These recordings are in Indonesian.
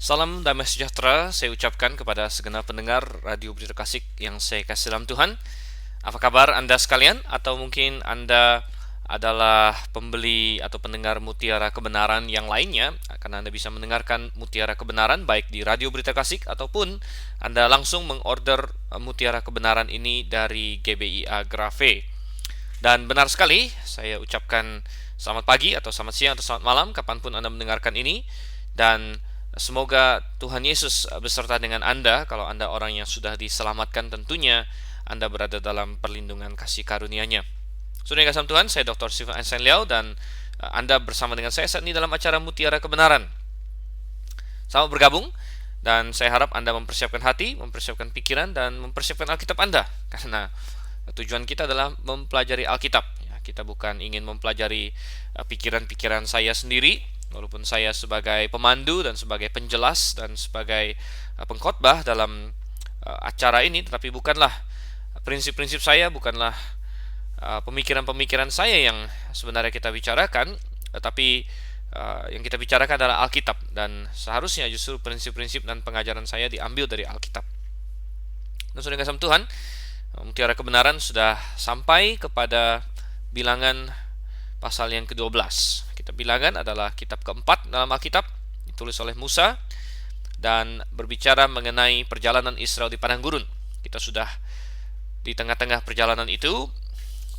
Salam damai sejahtera saya ucapkan kepada segenap pendengar Radio Berita Kasih yang saya kasih dalam Tuhan. Apa kabar Anda sekalian? Atau mungkin Anda adalah pembeli atau pendengar Mutiara Kebenaran yang lainnya, karena Anda bisa mendengarkan Mutiara Kebenaran baik di Radio Berita Kasih ataupun Anda langsung mengorder Mutiara Kebenaran ini dari GBIA Grave. Dan benar sekali, saya ucapkan selamat pagi atau selamat siang atau selamat malam kapanpun Anda mendengarkan ini. Dan semoga Tuhan Yesus beserta dengan Anda. Kalau Anda orang yang sudah diselamatkan, tentunya Anda berada dalam perlindungan kasih karunia-Nya. Saudara yang kasih Tuhan, saya Dr. Stephen Einstein Liao, dan Anda bersama dengan saya saat ini dalam acara Mutiara Kebenaran. Selamat bergabung, dan saya harap Anda mempersiapkan hati, mempersiapkan pikiran, dan mempersiapkan Alkitab Anda, karena tujuan kita adalah mempelajari Alkitab. Kita bukan ingin mempelajari pikiran-pikiran saya sendiri, walaupun saya sebagai pemandu dan sebagai penjelas dan sebagai pengkhotbah dalam acara ini, tetapi bukanlah prinsip-prinsip saya, bukanlah pemikiran-pemikiran saya yang sebenarnya kita bicarakan, tetapi yang kita bicarakan adalah Alkitab, dan seharusnya justru prinsip-prinsip dan pengajaran saya diambil dari Alkitab. Dan saudara kasih Tuhan, Mutiara Kebenaran sudah sampai kepada Bilangan pasal yang ke-12. Kitab Bilangan adalah kitab keempat dalam Alkitab, ditulis oleh Musa dan berbicara mengenai perjalanan Israel di padang gurun. Kita sudah di tengah-tengah perjalanan itu.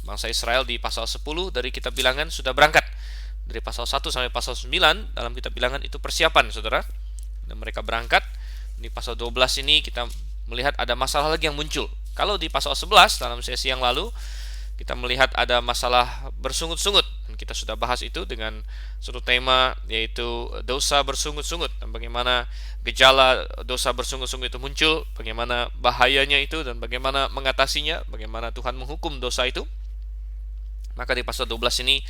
Bangsa Israel di pasal 10 dari kitab Bilangan sudah berangkat. Dari pasal 1 sampai pasal 9 dalam kitab Bilangan itu persiapan, saudara. Dan mereka berangkat. Di pasal 12 ini kita melihat ada masalah lagi yang muncul. Kalau di pasal 11 dalam sesi yang lalu kita melihat ada masalah bersungut-sungut, dan kita sudah bahas itu dengan satu tema, yaitu dosa bersungut-sungut, dan bagaimana gejala dosa bersungut-sungut itu muncul, bagaimana bahayanya itu, dan bagaimana mengatasinya, bagaimana Tuhan menghukum dosa itu. Maka di pasal 12 ini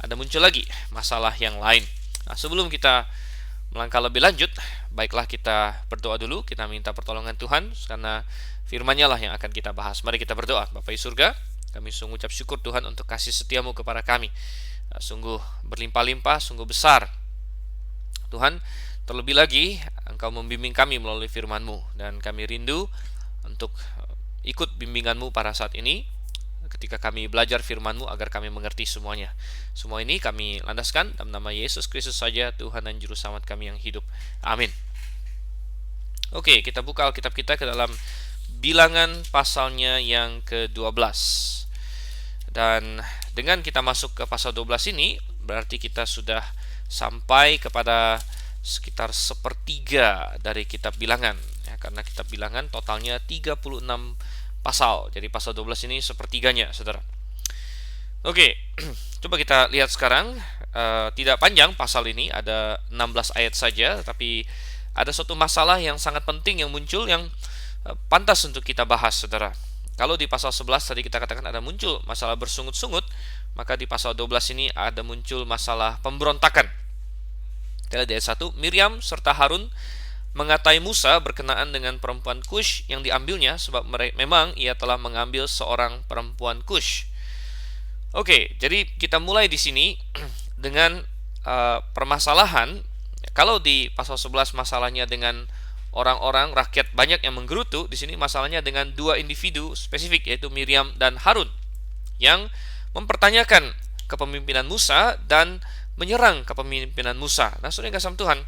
ada muncul lagi masalah yang lain. Nah, sebelum kita melangkah lebih lanjut, baiklah kita berdoa dulu. Kita minta pertolongan Tuhan, karena firman-Nya lah yang akan kita bahas. Mari kita berdoa. Bapa di surga, kami sungguh ucap syukur Tuhan untuk kasih setia-Mu kepada kami. Sungguh berlimpah-limpah, sungguh besar. Tuhan, terlebih lagi Engkau membimbing kami melalui firman-Mu, dan kami rindu untuk ikut bimbingan-Mu pada saat ini, ketika kami belajar firman-Mu, agar kami mengerti semuanya. Semua ini kami landaskan dalam nama Yesus Kristus saja, Tuhan dan Juru Selamat kami yang hidup. Amin. Oke, kita buka Alkitab kita ke dalam Bilangan pasalnya yang ke-12. Dan dengan kita masuk ke pasal 12 ini, berarti kita sudah sampai kepada sekitar sepertiga dari kitab Bilangan, ya, karena kitab Bilangan totalnya 36 pasal. Jadi pasal 12 ini sepertiganya, saudara. Oke, coba kita lihat sekarang. Tidak panjang pasal ini, ada 16 ayat saja, tapi ada suatu masalah yang sangat penting yang muncul, yang pantas untuk kita bahas, saudara. Kalau di pasal 11 tadi kita katakan ada muncul masalah bersungut-sungut, maka di pasal 12 ini ada muncul masalah pemberontakan. Kita lihat di ayat 1, Miriam serta Harun mengatai Musa berkenaan dengan perempuan Kush yang diambilnya, sebab memang ia telah mengambil seorang perempuan Kush. Oke, jadi kita mulai di sini dengan permasalahan. Kalau di pasal 11 masalahnya dengan orang-orang rakyat banyak yang menggerutu, di sini masalahnya dengan dua individu spesifik, yaitu Miriam dan Harun, yang mempertanyakan kepemimpinan Musa dan menyerang kepemimpinan Musa. Nah, saudara yang kasih Tuhan,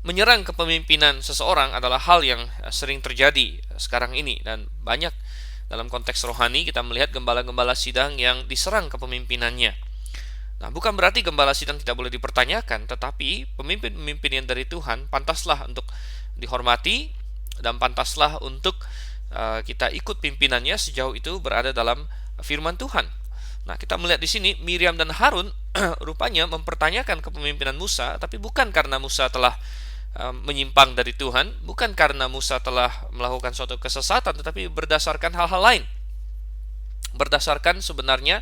menyerang kepemimpinan seseorang adalah hal yang sering terjadi sekarang ini, dan banyak dalam konteks rohani kita melihat gembala-gembala sidang yang diserang kepemimpinannya. Nah, bukan berarti gembala sidang tidak boleh dipertanyakan, tetapi pemimpin-pemimpin yang dari Tuhan pantaslah untuk dihormati, dan pantaslah untuk kita ikut pimpinannya sejauh itu berada dalam firman Tuhan. Nah, kita melihat di sini Miriam dan Harun rupanya mempertanyakan kepemimpinan Musa, tapi bukan karena Musa telah menyimpang dari Tuhan, bukan karena Musa telah melakukan suatu kesesatan, tetapi berdasarkan hal-hal lain. Berdasarkan sebenarnya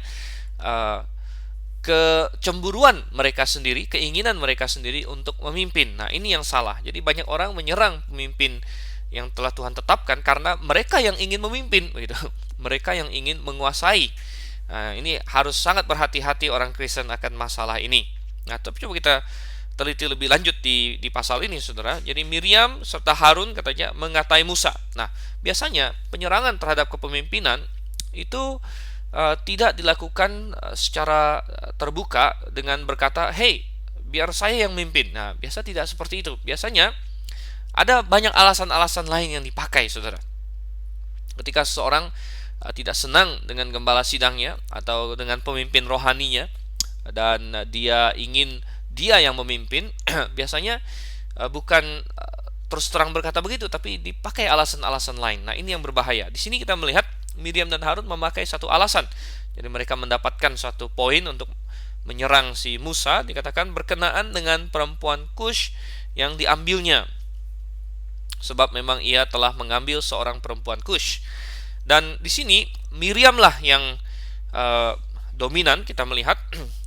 kecemburuan mereka sendiri, keinginan mereka sendiri untuk memimpin. Nah, ini yang salah. Jadi banyak orang menyerang pemimpin yang telah Tuhan tetapkan karena mereka yang ingin memimpin, begitu. Mereka yang ingin menguasai. Nah, ini harus sangat berhati-hati orang Kristen akan masalah ini. Nah, tapi coba kita teliti lebih lanjut di pasal ini, saudara. Jadi Miriam serta Harun katanya mengatai Musa. Nah, biasanya penyerangan terhadap kepemimpinan itu tidak dilakukan secara terbuka dengan berkata, "Hey, biar saya yang mimpin." Nah, biasa tidak seperti itu. Biasanya ada banyak alasan-alasan lain yang dipakai, saudara. Ketika seseorang tidak senang dengan gembala sidangnya atau dengan pemimpin rohaninya, dan dia ingin dia yang memimpin, biasanya bukan terus terang berkata begitu, tapi dipakai alasan-alasan lain. Nah, ini yang berbahaya. Di sini kita melihat Miriam dan Harun memakai satu alasan. Jadi mereka mendapatkan satu poin untuk menyerang si Musa, dikatakan berkenaan dengan perempuan Kush yang diambilnya. Sebab memang ia telah mengambil seorang perempuan Kush. Dan di sini Miriam lah yang dominan kita melihat.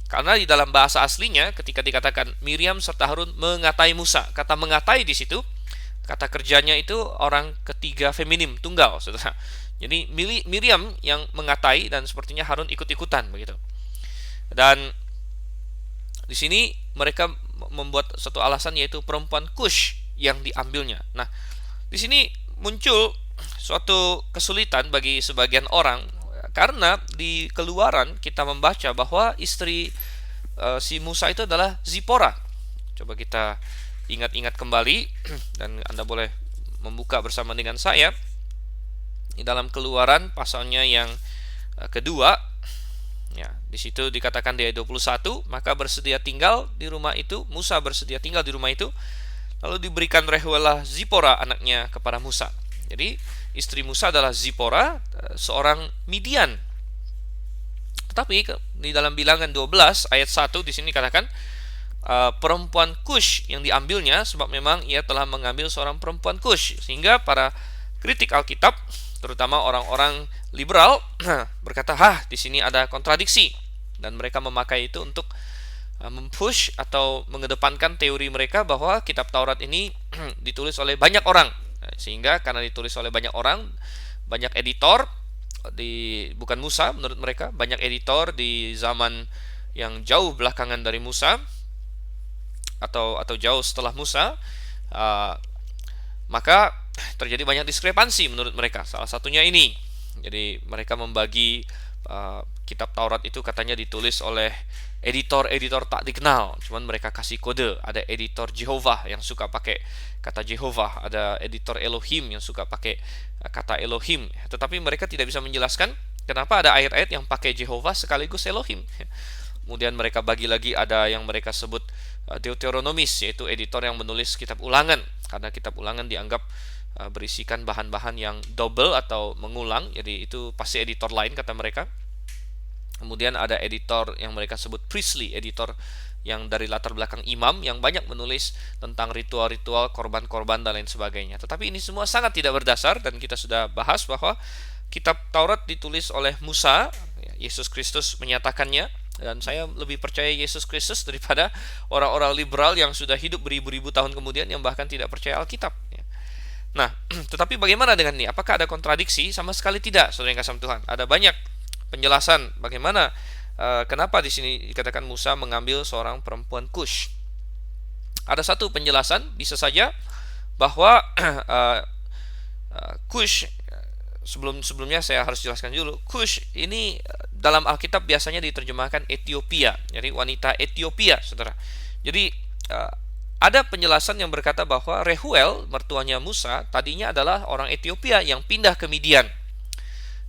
Karena di dalam bahasa aslinya ketika dikatakan Miriam serta Harun mengatai Musa, kata mengatai di situ, kata kerjanya itu orang ketiga feminim tunggal, saudara. Jadi Miriam yang mengatai dan sepertinya Harun ikut-ikutan begitu. Dan di sini mereka membuat satu alasan, yaitu perempuan Kush yang diambilnya. Nah, di sini muncul suatu kesulitan bagi sebagian orang, karena di Keluaran kita membaca bahwa istri si Musa itu adalah Zipora. Coba kita ingat-ingat kembali dan Anda boleh membuka bersama dengan saya di dalam Keluaran pasalnya yang kedua. Ya, di situ dikatakan di ayat 21, maka bersedia tinggal di rumah itu, Musa bersedia tinggal di rumah itu, lalu diberikan Rehuelah Zipora anaknya kepada Musa. Jadi istri Musa adalah Zipora, seorang Midian. Tetapi di dalam Bilangan 12 ayat 1 di sini katakan perempuan Kush yang diambilnya, sebab memang ia telah mengambil seorang perempuan Kush. Sehingga para kritik Alkitab, terutama orang-orang liberal, berkata, di sini ada kontradiksi, dan mereka memakai itu untuk mempush atau mengedepankan teori mereka bahwa kitab Taurat ini ditulis oleh banyak orang. Sehingga karena ditulis oleh banyak orang, banyak editor bukan Musa menurut mereka, banyak editor di zaman yang jauh belakangan dari Musa atau jauh setelah Musa, maka terjadi banyak diskrepansi menurut mereka. Salah satunya ini. Jadi mereka membagi kitab Taurat itu katanya ditulis oleh editor-editor tak dikenal, cuman mereka kasih kode. Ada editor Jehovah yang suka pakai kata Jehovah, ada editor Elohim yang suka pakai kata Elohim. Tetapi mereka tidak bisa menjelaskan kenapa ada ayat-ayat yang pakai Jehovah sekaligus Elohim. Kemudian mereka bagi lagi, ada yang mereka sebut Deuteronomis, yaitu editor yang menulis kitab Ulangan, karena kitab Ulangan dianggap berisikan bahan-bahan yang double atau mengulang. Jadi itu pasti editor lain kata mereka. Kemudian ada editor yang mereka sebut priestly, editor yang dari latar belakang imam, yang banyak menulis tentang ritual-ritual, korban-korban dan lain sebagainya. Tetapi ini semua sangat tidak berdasar, dan kita sudah bahas bahwa kitab Taurat ditulis oleh Musa, Yesus Kristus menyatakannya, dan saya lebih percaya Yesus Kristus daripada orang-orang liberal yang sudah hidup beribu-ribu tahun kemudian yang bahkan tidak percaya Alkitab. Nah, tetapi bagaimana dengan ini? Apakah ada kontradiksi? Sama sekali tidak, saudara yang kasih Tuhan. Ada banyak penjelasan bagaimana kenapa di sini dikatakan Musa mengambil seorang perempuan Kush. Ada satu penjelasan, bisa saja bahwa Kush, sebelumnya saya harus jelaskan dulu. Kush ini dalam Alkitab biasanya diterjemahkan Ethiopia, jadi wanita Ethiopia, saudara. Jadi ada penjelasan yang berkata bahwa Rehuel, mertuanya Musa, tadinya adalah orang Ethiopia yang pindah ke Midian.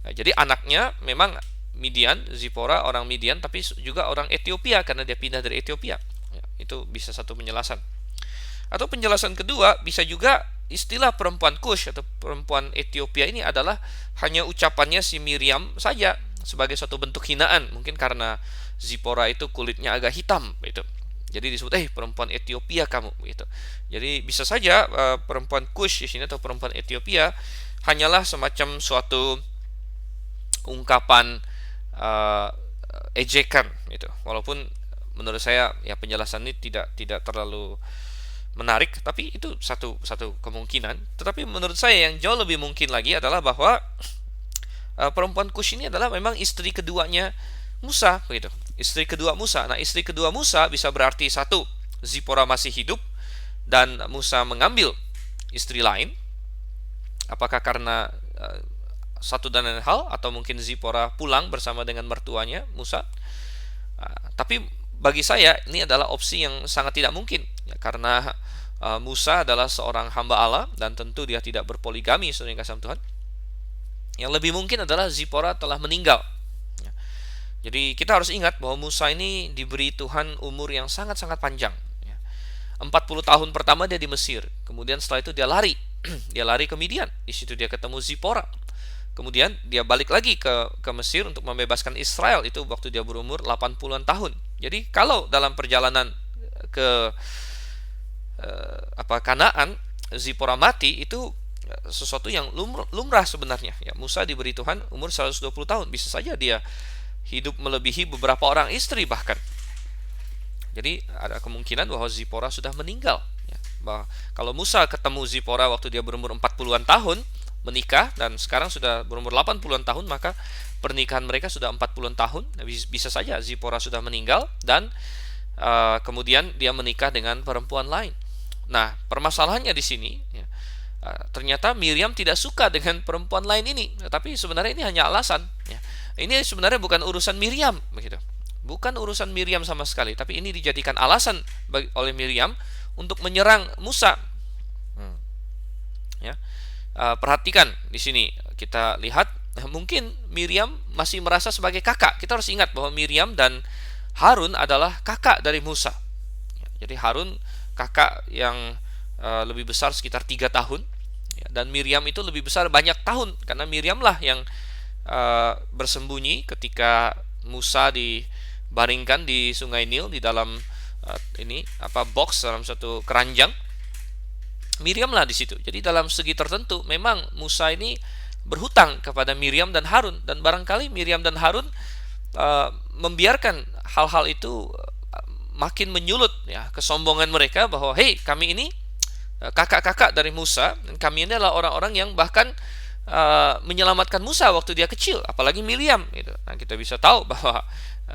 Nah, jadi anaknya memang Midian, Zipora orang Midian, tapi juga orang Ethiopia karena dia pindah dari Ethiopia. Ya, itu bisa satu penjelasan. Atau penjelasan kedua, bisa juga istilah perempuan Kush atau perempuan Ethiopia ini adalah hanya ucapannya si Miriam saja sebagai suatu bentuk hinaan, mungkin karena Zipora itu kulitnya agak hitam gitu. Jadi disebut perempuan Ethiopia kamu gitu. Jadi bisa saja perempuan Kush di sini atau perempuan Ethiopia hanyalah semacam suatu ungkapan ejekan gitu. Walaupun menurut saya ya penjelasan ini tidak terlalu menarik, tapi itu satu kemungkinan. Tetapi menurut saya yang jauh lebih mungkin lagi adalah bahwa perempuan Kush ini adalah memang istri keduanya Musa begitu. Istri kedua Musa. Nah, istri kedua Musa bisa berarti satu, Zipora masih hidup dan Musa mengambil istri lain? Apakah karena satu dan lain hal, atau mungkin Zipora pulang bersama dengan mertuanya Musa? Tapi bagi saya ini adalah opsi yang sangat tidak mungkin, ya, karena Musa adalah seorang hamba Allah dan tentu dia tidak berpoligami, saudara yang kasih Tuhan. Yang lebih mungkin adalah Zipora telah meninggal. Ya. Jadi kita harus ingat bahwa Musa ini diberi Tuhan umur yang sangat-sangat panjang. 40 tahun pertama dia di Mesir, kemudian setelah itu dia lari, dia lari ke Midian, di situ dia ketemu Zipora. Kemudian dia balik lagi ke Mesir untuk membebaskan Israel, itu waktu dia berumur 80-an tahun. Jadi kalau dalam perjalanan ke Kanaan, Zipora mati, itu sesuatu yang lumrah sebenarnya. Ya, Musa diberi Tuhan umur 120 tahun, bisa saja dia hidup melebihi beberapa orang istri bahkan. Jadi ada kemungkinan bahwa Zipora sudah meninggal. Ya, bahwa kalau Musa ketemu Zipora waktu dia berumur 40-an tahun, menikah, dan sekarang sudah berumur 80-an tahun, maka pernikahan mereka sudah 40-an tahun. Bisa saja Zipora sudah meninggal dan kemudian dia menikah dengan perempuan lain. Nah, permasalahannya di sini, ya, ternyata Miriam tidak suka dengan perempuan lain ini. Tapi sebenarnya ini hanya alasan. Ya. Ini sebenarnya bukan urusan Miriam, begitu. Bukan urusan Miriam sama sekali, tapi ini dijadikan alasan oleh Miriam untuk menyerang Musa. Ya. Perhatikan di sini, kita lihat mungkin Miriam masih merasa sebagai kakak. Kita harus ingat bahwa Miriam dan Harun adalah kakak dari Musa. Jadi Harun kakak yang lebih besar sekitar 3 tahun, dan Miriam itu lebih besar banyak tahun, karena Miriam lah yang bersembunyi ketika Musa dibaringkan di Sungai Nil di dalam box, dalam satu keranjang. Miriam lah di situ. Jadi dalam segi tertentu memang Musa ini berhutang kepada Miriam dan Harun, dan barangkali Miriam dan Harun membiarkan hal-hal itu makin menyulut, ya, kesombongan mereka bahwa hey, kami ini kakak-kakak dari Musa, dan kami ini adalah orang-orang yang bahkan menyelamatkan Musa waktu dia kecil, apalagi Miriam gitu. Nah, kita bisa tahu bahwa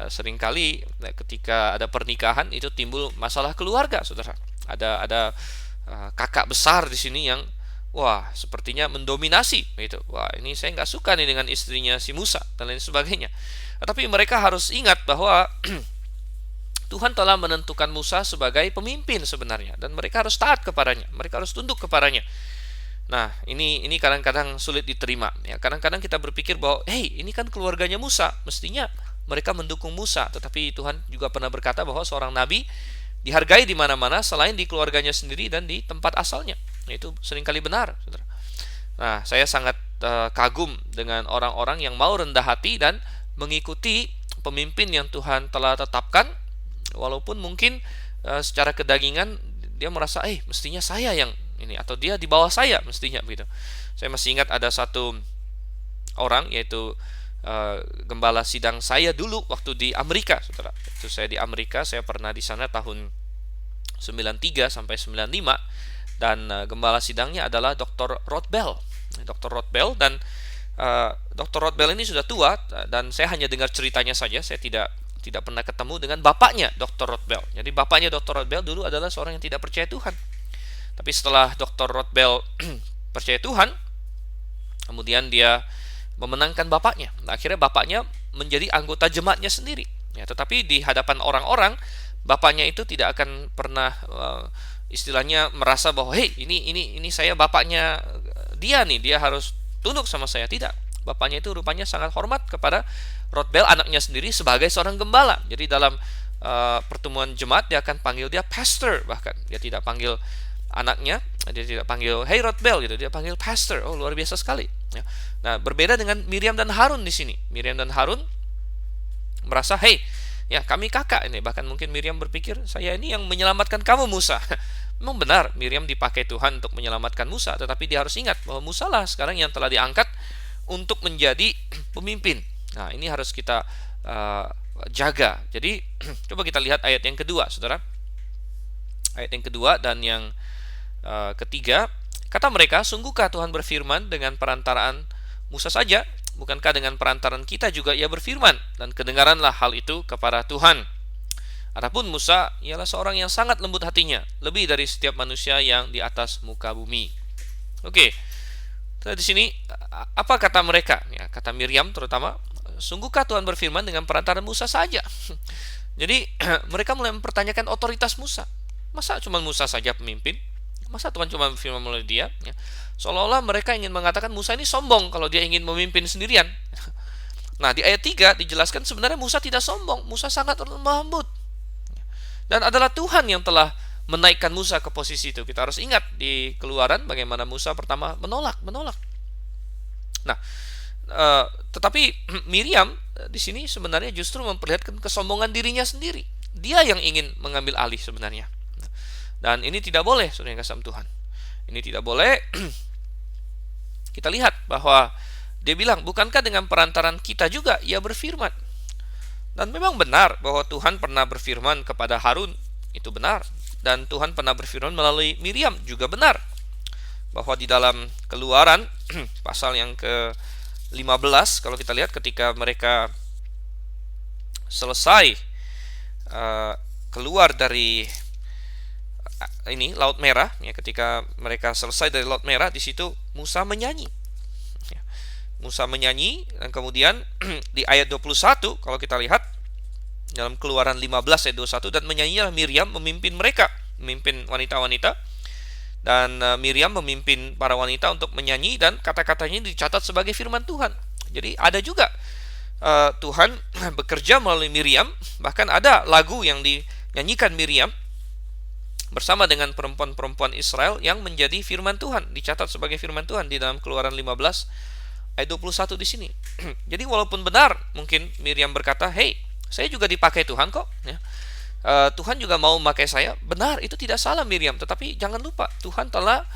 seringkali ketika ada pernikahan itu timbul masalah keluarga, saudara. Ada kakak besar di sini yang sepertinya mendominasi gitu. Ini saya nggak suka nih dengan istrinya si Musa dan lain sebagainya. Tapi mereka harus ingat bahwa Tuhan telah menentukan Musa sebagai pemimpin sebenarnya, dan mereka harus taat kepadanya, mereka harus tunduk kepadanya. Nah, ini kadang-kadang sulit diterima. Ya, kadang-kadang kita berpikir bahwa ini kan keluarganya Musa, mestinya mereka mendukung Musa. Tetapi Tuhan juga pernah berkata bahwa seorang nabi dihargai di mana-mana selain di keluarganya sendiri dan di tempat asalnya. Itu seringkali benar, saudara. Nah, saya sangat kagum dengan orang-orang yang mau rendah hati dan mengikuti pemimpin yang Tuhan telah tetapkan, walaupun mungkin secara kedagingan dia merasa mestinya saya yang ini, atau dia di bawah saya mestinya, begitu. Saya masih ingat ada satu orang, yaitu gembala sidang saya dulu waktu di Amerika, saudara. Itu saya di Amerika, saya pernah di sana tahun 93 sampai 95, dan gembala sidangnya adalah Dr. Rothbell. Dr. Rothbell, dan Dr. Rothbell ini sudah tua, dan saya hanya dengar ceritanya saja. Saya tidak pernah ketemu dengan bapaknya Dr. Rothbell. Jadi bapaknya Dr. Rothbell dulu adalah seorang yang tidak percaya Tuhan. Tapi setelah Dr. Rothbell percaya Tuhan, kemudian dia memenangkan bapaknya. Nah, akhirnya bapaknya menjadi anggota jemaatnya sendiri. Ya, tetapi di hadapan orang-orang, bapaknya itu tidak akan pernah istilahnya merasa bahwa ini saya bapaknya dia nih, dia harus tunduk sama saya. Tidak. Bapaknya itu rupanya sangat hormat kepada Rothbell, anaknya sendiri, sebagai seorang gembala. Jadi dalam pertemuan jemaat dia akan panggil dia pastor, bahkan dia tidak panggil anaknya, dia tidak panggil hey Rothbell gitu, dia panggil pastor. Luar biasa sekali. Ya. Nah, berbeda dengan Miriam dan Harun di sini. Miriam dan Harun merasa ya kami kakak ini, bahkan mungkin Miriam berpikir saya ini yang menyelamatkan kamu Musa. Memang benar Miriam dipakai Tuhan untuk menyelamatkan Musa, tetapi dia harus ingat bahwa Musa lah sekarang yang telah diangkat untuk menjadi pemimpin. Nah, ini harus kita jaga. Jadi coba kita lihat ayat yang kedua, saudara. Ayat yang kedua dan yang ketiga, kata mereka, sungguhkah Tuhan berfirman dengan perantaraan Musa saja? Bukankah dengan perantaran kita juga ia berfirman? Dan kedengaranlah hal itu kepada Tuhan. Adapun Musa ialah seorang yang sangat lembut hatinya, lebih dari setiap manusia yang di atas muka bumi. Oke. Di sini apa kata mereka? Ya, kata Miriam terutama, sungguhkah Tuhan berfirman dengan perantara Musa saja? Jadi mereka mulai mempertanyakan otoritas Musa. Masa cuma Musa saja pemimpin? Masa Tuhan cuma berfirman melalui dia? Ya. Seolah-olah mereka ingin mengatakan Musa ini sombong kalau dia ingin memimpin sendirian. Nah, di ayat 3 dijelaskan sebenarnya Musa tidak sombong. Musa sangat lemah lembut. Dan adalah Tuhan yang telah menaikkan Musa ke posisi itu. Kita harus ingat di Keluaran bagaimana Musa pertama menolak. Nah, tetapi Miriam di sini sebenarnya justru memperlihatkan kesombongan dirinya sendiri. Dia yang ingin mengambil alih sebenarnya. Dan ini tidak boleh, saudara yang kasih Tuhan. Ini tidak boleh. Kita lihat bahwa dia bilang, bukankah dengan perantaran kita juga ia berfirman? Dan memang benar bahwa Tuhan pernah berfirman kepada Harun, itu benar. Dan Tuhan pernah berfirman melalui Miriam, juga benar. Bahwa di dalam Keluaran pasal yang ke-15, kalau kita lihat ketika mereka selesai keluar dari Laut Merah, ya, ketika mereka selesai dari Laut Merah, di situ Musa menyanyi. Musa menyanyi, dan kemudian di ayat 21 kalau kita lihat dalam Keluaran 15 ayat 21, dan menyanyilah Miriam memimpin mereka, memimpin wanita-wanita, dan Miriam memimpin para wanita untuk menyanyi, dan kata-katanya dicatat sebagai firman Tuhan. Jadi ada juga Tuhan bekerja melalui Miriam. Bahkan ada lagu yang dinyanyikan Miriam bersama dengan perempuan-perempuan Israel yang menjadi firman Tuhan, dicatat sebagai firman Tuhan di dalam Keluaran 15 ayat 21 di sini. Jadi walaupun benar mungkin Miriam berkata, "Hey, saya juga dipakai Tuhan kok." Ya. Tuhan juga mau memakai saya. Benar, itu tidak salah Miriam. Tetapi jangan lupa Tuhan telah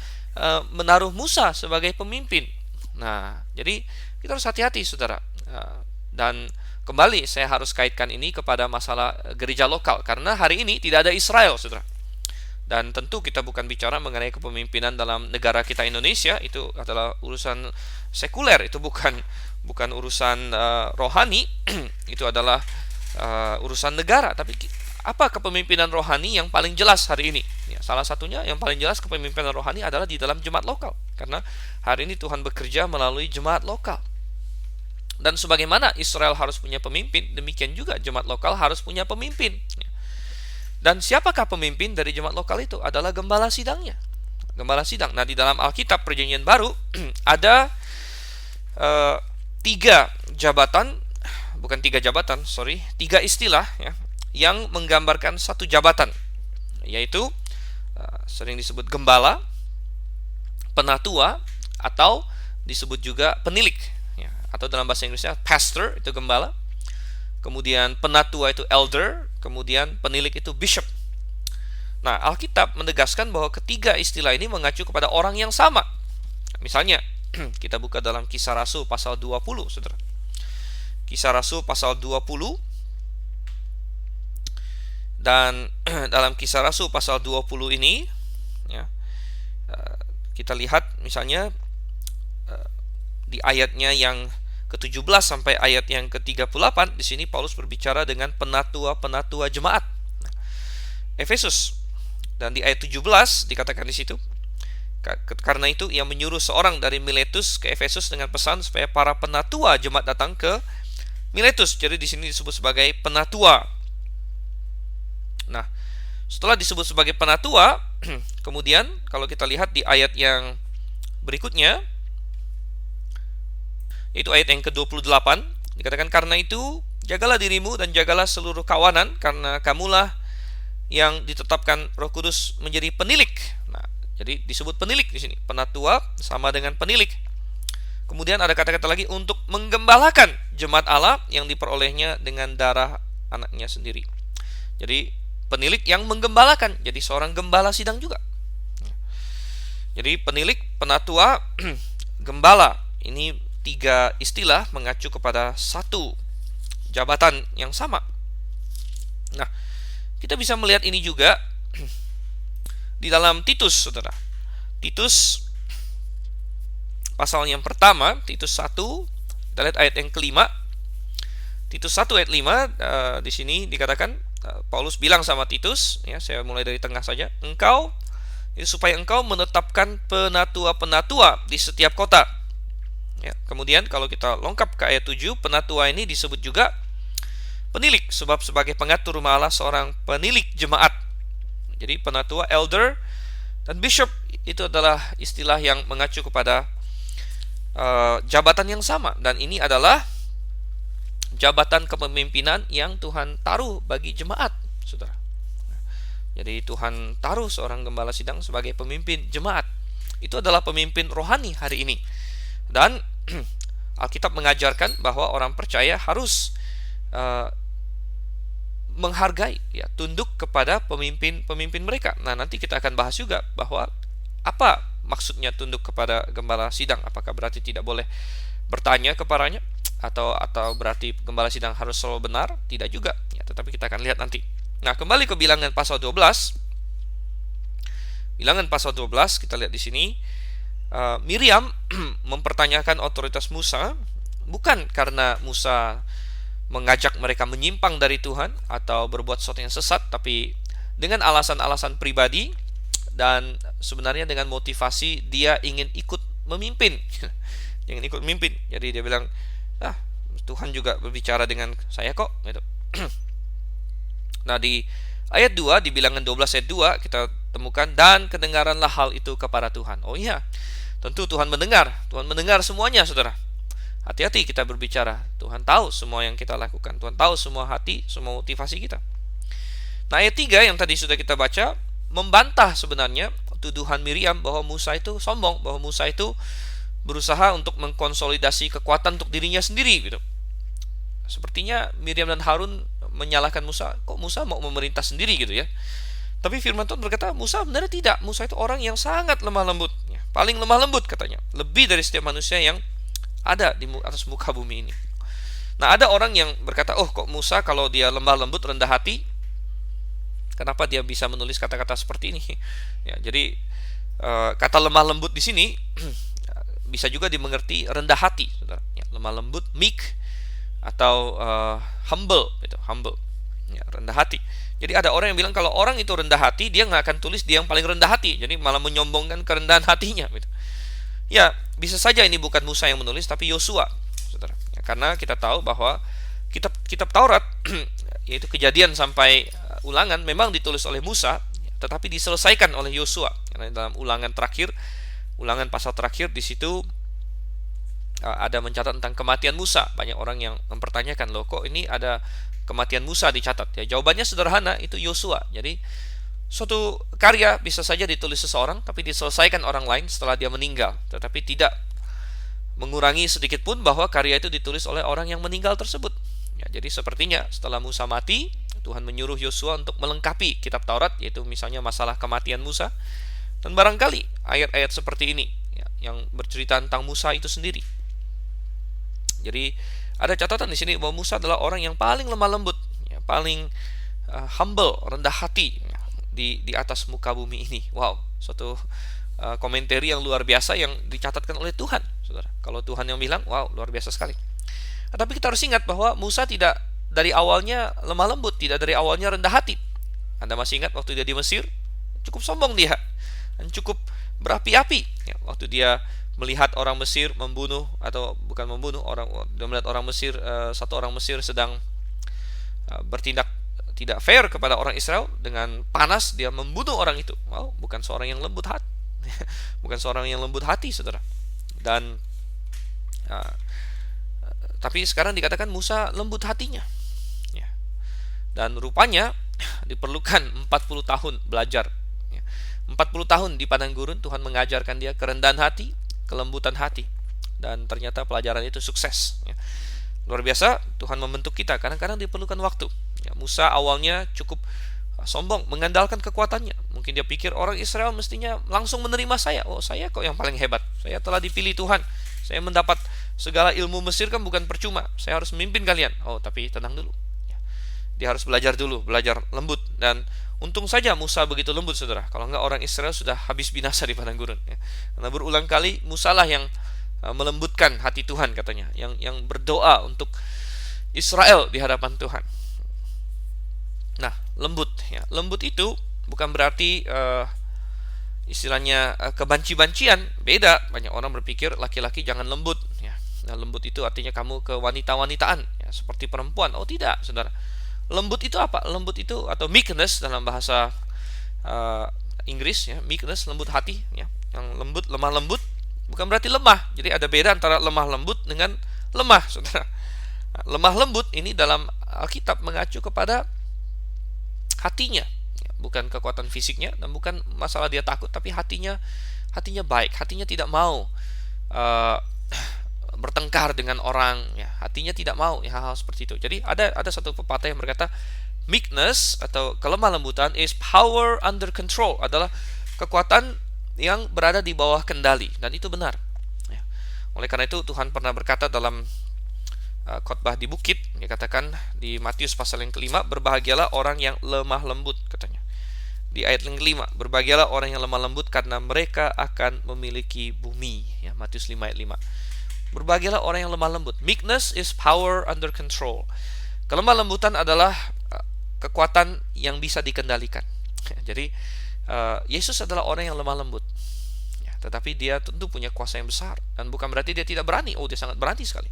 menaruh Musa sebagai pemimpin. Nah, jadi kita harus hati-hati, saudara. Dan kembali saya harus kaitkan ini kepada masalah gereja lokal, karena hari ini tidak ada Israel, saudara. Dan tentu kita bukan bicara mengenai kepemimpinan dalam negara kita Indonesia, itu adalah urusan sekuler, itu bukan urusan rohani. Itu adalah urusan negara. Tapi apa kepemimpinan rohani yang paling jelas hari ini? Ya, salah satunya yang paling jelas kepemimpinan rohani adalah di dalam jemaat lokal, karena hari ini Tuhan bekerja melalui jemaat lokal. Dan sebagaimana Israel harus punya pemimpin, demikian juga jemaat lokal harus punya pemimpin. Dan siapakah pemimpin dari jemaat lokal itu? Adalah gembala sidangnya. Gembala sidang. Nah, di dalam Alkitab Perjanjian Baru ada 3 istilah ya, yang menggambarkan satu jabatan, yaitu sering disebut gembala, penatua, atau disebut juga penilik ya, atau dalam bahasa Inggrisnya pastor itu gembala, kemudian penatua itu elder, kemudian penilik itu bishop. Nah, Alkitab menegaskan bahwa ketiga istilah ini mengacu kepada orang yang sama. Misalnya, kita buka dalam Kisah Rasul pasal 20, saudara. Kisah Rasul pasal 20, dan dalam Kisah Rasul pasal 20 ini ya, kita lihat misalnya di ayatnya yang ke-17 sampai ayat yang ke-38, di sini Paulus berbicara dengan penatua-penatua jemaat Efesus. Dan di ayat 17 dikatakan di situ, karena itu ia menyuruh seorang dari Miletus ke Efesus dengan pesan supaya para penatua jemaat datang ke Miletus. Jadi di sini disebut sebagai penatua. Nah, setelah disebut sebagai penatua, kemudian kalau kita lihat di ayat yang berikutnya, yaitu ayat yang ke-28, dikatakan, karena itu jagalah dirimu dan jagalah seluruh kawanan, karena kamulah yang ditetapkan Roh Kudus menjadi penilik. Nah, jadi disebut penilik di sini. Penatua sama dengan penilik. Kemudian ada kata-kata lagi, untuk menggembalakan jemaat Allah yang diperolehnya dengan darah anaknya sendiri. Jadi penilik yang menggembalakan, jadi seorang gembala sidang juga. Jadi penilik, penatua, gembala, ini 3 istilah mengacu kepada satu jabatan yang sama. Nah, kita bisa melihat ini juga di dalam Titus, saudara. Titus pasal yang pertama, Titus 1, kita lihat ayat yang ke-5. Titus 1 ayat 5, di sini dikatakan, Paulus bilang sama Titus, ya, saya mulai dari tengah saja, supaya engkau menetapkan penatua-penatua di setiap kota. Ya, kemudian kalau kita lengkap ke ayat 7, penatua ini disebut juga penilik, sebab sebagai pengatur rumah Allah seorang penilik jemaat. Jadi penatua, elder, dan bishop itu adalah istilah yang mengacu kepada jabatan yang sama, dan ini adalah jabatan kepemimpinan yang Tuhan taruh bagi jemaat, saudara. Jadi Tuhan taruh seorang gembala sidang sebagai pemimpin jemaat. Itu adalah pemimpin rohani hari ini. Dan Alkitab mengajarkan bahwa orang percaya harus menghargai, ya, tunduk kepada pemimpin mereka. Nah, nanti kita akan bahas juga bahwa apa maksudnya tunduk kepada gembala sidang. Apakah berarti tidak boleh bertanya kepadanya, atau berarti gembala sidang harus selalu benar? Tidak juga, ya, tetapi kita akan lihat nanti. Nah, kembali ke Bilangan pasal 12. Bilangan pasal 12, kita lihat di sini, Miriam mempertanyakan otoritas Musa, bukan karena Musa mengajak mereka menyimpang dari Tuhan atau berbuat sesuatu yang sesat, tapi dengan alasan-alasan pribadi, dan sebenarnya dengan motivasi dia ingin ikut memimpin. Jadi dia bilang, Tuhan juga berbicara dengan saya kok, gitu. Nah, di ayat 2, di Bilangan 12 ayat 2 kita temukan, dan kedengaranlah hal itu kepada Tuhan. Oh iya, tentu Tuhan mendengar semuanya, saudara. Hati-hati kita berbicara. Tuhan tahu semua yang kita lakukan. Tuhan tahu semua hati, semua motivasi kita. Nah, ayat 3 yang tadi sudah kita baca membantah sebenarnya tuduhan Miriam bahwa Musa itu sombong, bahwa Musa itu berusaha untuk mengkonsolidasi kekuatan untuk dirinya sendiri, gitu. Sepertinya Miriam dan Harun menyalahkan Musa, kok Musa mau memerintah sendiri, gitu ya. Tapi firman Tuhan berkata, Musa benar tidak. Musa itu orang yang sangat lemah lembut, ya, paling lemah lembut katanya, lebih dari setiap manusia yang ada di atas muka bumi ini. Nah, ada orang yang berkata, oh, kok Musa kalau dia lemah lembut, rendah hati, kenapa dia bisa menulis kata-kata seperti ini? Ya, jadi kata lemah lembut di sini bisa juga dimengerti rendah hati, saudara. Ya, lemah lembut, meek, atau humble, itu humble, ya, rendah hati. Jadi ada orang yang bilang kalau orang itu rendah hati, dia nggak akan tulis dia yang paling rendah hati, jadi malah menyombongkan kerendahan hatinya, gitu. Ya, bisa saja ini bukan Musa yang menulis, tapi Yosua, saudara. Ya, karena kita tahu bahwa kitab Taurat yaitu Kejadian sampai Ulangan memang ditulis oleh Musa, tetapi diselesaikan oleh Yosua. Karena dalam Ulangan pasal terakhir, di situ ada mencatat tentang kematian Musa. Banyak orang yang mempertanyakan, loh, kok ini ada kematian Musa dicatat? Ya, jawabannya sederhana, itu Yosua. Jadi suatu karya bisa saja ditulis seseorang, tapi diselesaikan orang lain setelah dia meninggal, tetapi tidak mengurangi sedikit pun bahwa karya itu ditulis oleh orang yang meninggal tersebut. Ya, jadi sepertinya setelah Musa mati, Tuhan menyuruh Yosua untuk melengkapi kitab Taurat, yaitu misalnya masalah kematian Musa, dan barangkali ayat-ayat seperti ini, ya, yang bercerita tentang Musa itu sendiri. Jadi ada catatan di sini bahwa Musa adalah orang yang paling lemah lembut, ya, paling humble, rendah hati, ya, di atas muka bumi ini. Wow, suatu komentari yang luar biasa yang dicatatkan oleh Tuhan, saudara. Kalau Tuhan yang bilang, wow, luar biasa sekali. Tapi kita harus ingat bahwa Musa tidak dari awalnya lemah lembut, tidak dari awalnya rendah hati. Anda masih ingat waktu dia di Mesir, cukup sombong dia, dan cukup berapi-api, ya, waktu dia melihat orang Mesir membunuh, atau bukan membunuh, dia melihat orang Mesir, satu orang Mesir sedang bertindak tidak fair kepada orang Israel, dengan panas dia membunuh orang itu. Wow, bukan seorang yang lembut hati. Bukan seorang yang lembut hati, saudara. Dan tapi sekarang dikatakan Musa lembut hatinya, ya. Dan rupanya diperlukan 40 tahun belajar, ya. 40 tahun di padang gurun Tuhan mengajarkan dia kerendahan hati, kelembutan hati, dan ternyata pelajaran itu sukses, ya. Luar biasa Tuhan membentuk kita. Kadang-kadang diperlukan waktu, ya. Musa awalnya cukup sombong, mengandalkan kekuatannya. Mungkin dia pikir orang Israel mestinya langsung menerima saya. Oh, saya kok yang paling hebat, saya telah dipilih Tuhan, saya mendapat segala ilmu Mesir kan bukan percuma, saya harus memimpin kalian. Oh, tapi tenang dulu, ya. Dia harus belajar dulu, belajar lembut. Dan untung saja Musa begitu lembut, saudara. Kalau enggak orang Israel sudah habis binasa di padang gurun, ya. Karena berulang kali Musa lah yang melembutkan hati Tuhan, katanya, yang berdoa untuk Israel di hadapan Tuhan. Nah, lembut ya. Lembut itu bukan berarti istilahnya kebanci-bancian. Beda. Banyak orang berpikir laki-laki jangan lembut ya. Nah, lembut itu artinya kamu ke wanita-wanitaan ya, seperti perempuan. Oh tidak, Saudara. Lembut itu apa? Lembut itu atau meekness dalam bahasa uh, Inggris ya, meekness, lembut hati ya. Yang lembut, lemah lembut bukan berarti lemah. Jadi ada beda antara lemah lembut dengan lemah, Saudara. Lemah lembut ini dalam Alkitab mengacu kepada hatinya, bukan kekuatan fisiknya dan bukan masalah dia takut, tapi hatinya baik, hatinya tidak mau uh, bertengkar dengan orang ya, hatinya tidak mau ya, hal-hal seperti itu. Jadi ada satu pepatah yang berkata meekness atau kelemah lembutan is power under control, adalah kekuatan yang berada di bawah kendali, dan itu benar ya. Oleh karena itu Tuhan pernah berkata dalam khotbah di bukit, dia katakan di Matius pasal yang kelima, berbahagialah orang yang lemah lembut, katanya. Di ayat yang kelima, berbahagialah orang yang lemah lembut karena mereka akan memiliki bumi ya, Matius 5 ayat 5. Berbahagialah orang yang lemah lembut. Meekness is power under control. Kelemah lembutan adalah kekuatan yang bisa dikendalikan. Jadi Yesus adalah orang yang lemah lembut ya, tetapi dia tentu punya kuasa yang besar, dan bukan berarti dia tidak berani. Oh, dia sangat berani sekali.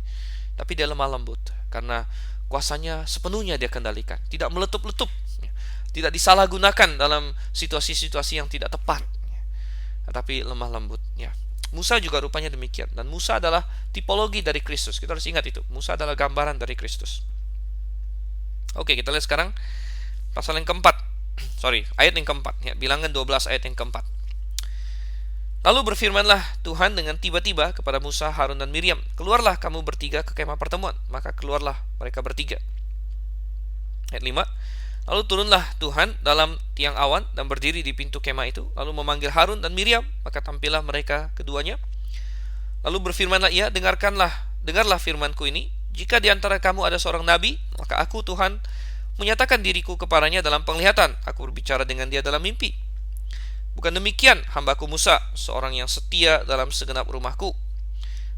Tapi dia lemah lembut karena kuasanya sepenuhnya dia kendalikan, tidak meletup-letup ya, tidak disalahgunakan dalam situasi-situasi yang tidak tepat ya, tetapi lemah lembut ya. Musa juga rupanya demikian, dan Musa adalah tipologi dari Kristus. Kita harus ingat itu. Musa adalah gambaran dari Kristus. Oke, kita lihat sekarang pasal yang keempat. Ayat yang keempat ya, Bilangan 12 ayat yang keempat. Lalu berfirmanlah Tuhan dengan tiba-tiba kepada Musa, Harun dan Miriam, keluarlah kamu bertiga ke kemah pertemuan. Maka keluarlah mereka bertiga. Ayat 5. Lalu turunlah Tuhan dalam tiang awan dan berdiri di pintu kemah itu, lalu memanggil Harun dan Miriam, maka tampillah mereka keduanya. Lalu berfirmanlah ia, dengarlah firmanku ini, jika di antara kamu ada seorang nabi, maka aku Tuhan menyatakan diriku kepadanya dalam penglihatan, aku berbicara dengan dia dalam mimpi. Bukan demikian hambaku Musa, seorang yang setia dalam segenap rumahku.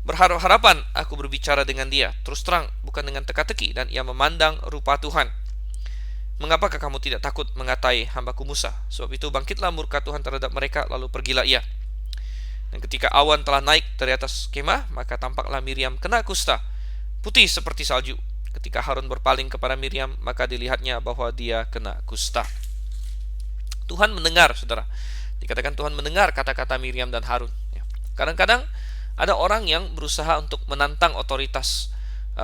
Berharap-harapan aku berbicara dengan dia, terus terang, bukan dengan teka-teki, dan ia memandang rupa Tuhan. Mengapakah kamu tidak takut mengatai hambaku Musa? Sebab itu bangkitlah murka Tuhan terhadap mereka, lalu pergilah ia. Dan ketika awan telah naik dari atas kemah, maka tampaklah Miriam kena kusta, putih seperti salju. Ketika Harun berpaling kepada Miriam, maka dilihatnya bahwa dia kena kusta. Tuhan mendengar, saudara. Dikatakan Tuhan mendengar kata-kata Miriam dan Harun. Kadang-kadang ada orang yang berusaha untuk menantang otoritas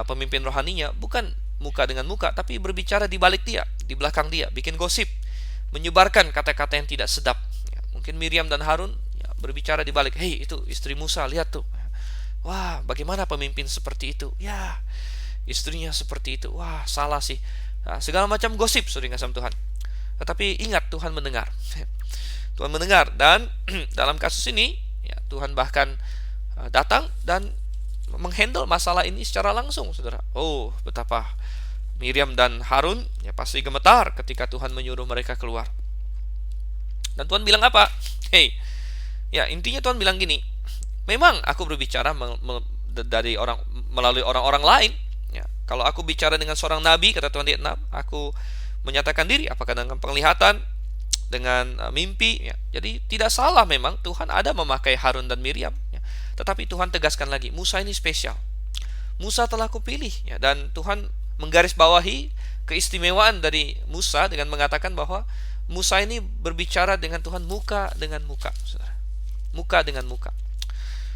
pemimpin rohaninya, bukan muka dengan muka, tapi berbicara di balik dia, di belakang dia, bikin gosip, menyebarkan kata-kata yang tidak sedap. Mungkin Miriam dan Harun berbicara di balik, hei itu istri Musa, lihat tuh. Wah, bagaimana pemimpin seperti itu? Ya, istrinya seperti itu. Wah, salah sih. Nah, segala macam gosip, saudara kasih Tuhan. Tetapi ingat, Tuhan mendengar. Tuhan mendengar, dan dalam kasus ini ya, Tuhan bahkan datang dan menghandle masalah ini secara langsung, saudara. Oh, betapa Miriam dan Harun ya pasti gemetar ketika Tuhan menyuruh mereka keluar. Dan Tuhan bilang apa? Hei, ya intinya Tuhan bilang gini, memang aku berbicara melalui orang-orang lain. Ya, kalau aku bicara dengan seorang nabi, kata Tuhan di ayat 6, aku menyatakan diri, apakah dengan penglihatan, dengan mimpi ya. Jadi tidak salah memang Tuhan ada memakai Harun dan Miriam ya. Tetapi Tuhan tegaskan lagi, Musa ini spesial. Musa telah kupilih ya, dan Tuhan menggarisbawahi keistimewaan dari Musa dengan mengatakan bahwa Musa ini berbicara dengan Tuhan muka dengan muka, saudara. Muka dengan muka.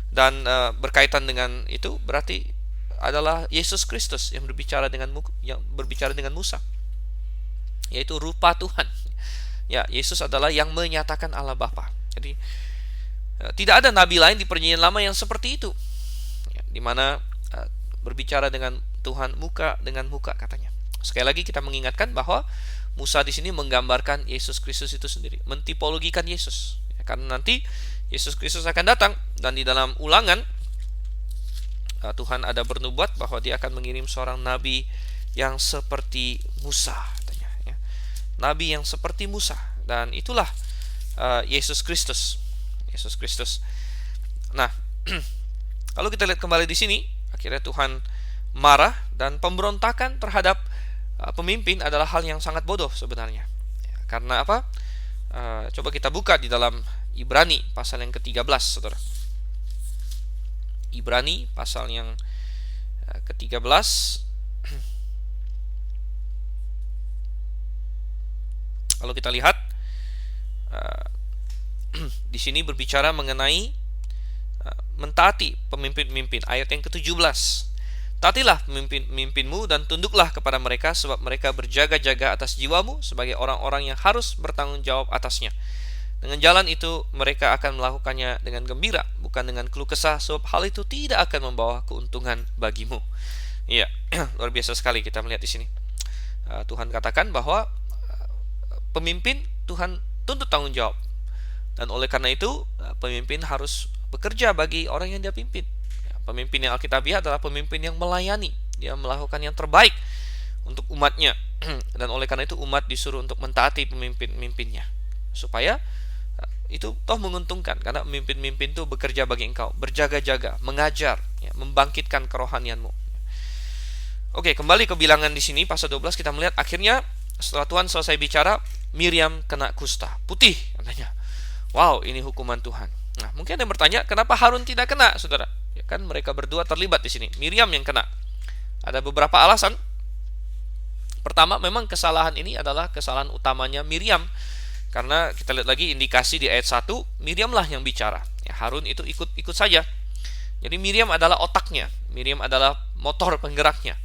Dan berkaitan dengan itu berarti adalah Yesus Kristus yang berbicara dengan Musa, yaitu rupa Tuhan. Ya, Yesus adalah yang menyatakan Allah Bapa. Jadi tidak ada nabi lain di Perjanjian Lama yang seperti itu, ya, di mana berbicara dengan Tuhan muka dengan muka, katanya. Sekali lagi kita mengingatkan bahwa Musa di sini menggambarkan Yesus Kristus itu sendiri, mentipologikan Yesus. Ya, karena nanti Yesus Kristus akan datang, dan di dalam Ulangan Tuhan ada bernubuat bahwa dia akan mengirim seorang nabi yang seperti Musa. Nabi yang seperti Musa, dan itulah Yesus Kristus. Yesus Kristus. Nah, kalau kita lihat kembali di sini, akhirnya Tuhan marah, dan pemberontakan terhadap pemimpin adalah hal yang sangat bodoh sebenarnya. Karena apa? Coba kita buka di dalam Ibrani pasal yang ke-13, saudara. Ibrani pasal yang ke-13. Kalau kita lihat di sini berbicara mengenai mentaati pemimpin-pemimpin. Ayat yang ke-17. Taatilah pemimpin-pemimpinmu dan tunduklah kepada mereka, sebab mereka berjaga-jaga atas jiwamu sebagai orang-orang yang harus bertanggung jawab atasnya. Dengan jalan itu mereka akan melakukannya dengan gembira, bukan dengan keluh kesah, sebab hal itu tidak akan membawa keuntungan bagimu. Iya, luar biasa sekali kita melihat di sini. Tuhan katakan bahwa pemimpin Tuhan tuntut tanggung jawab. Dan oleh karena itu, pemimpin harus bekerja bagi orang yang dia pimpin. Pemimpin yang alkitabiah adalah pemimpin yang melayani. Dia melakukan yang terbaik untuk umatnya. Dan oleh karena itu umat disuruh untuk mentaati pemimpin-pemimpinnya. Supaya itu toh menguntungkan. Karena pemimpin-pemimpin itu bekerja bagi engkau. Berjaga-jaga, mengajar, membangkitkan kerohanianmu. Oke, kembali ke bilangan di sini, pasal 12 kita melihat akhirnya setelah Tuhan selesai bicara, Miriam kena kusta. Putih katanya. Wow, ini hukuman Tuhan. Nah, mungkin ada yang bertanya, kenapa Harun tidak kena, saudara? Ya kan mereka berdua terlibat di sini. Miriam yang kena. Ada beberapa alasan. Pertama, memang kesalahan ini adalah kesalahan utamanya Miriam. Karena kita lihat lagi indikasi di ayat 1, Miriamlah yang bicara. Ya, Harun itu ikut saja. Jadi Miriam adalah otaknya. Miriam adalah motor penggeraknya.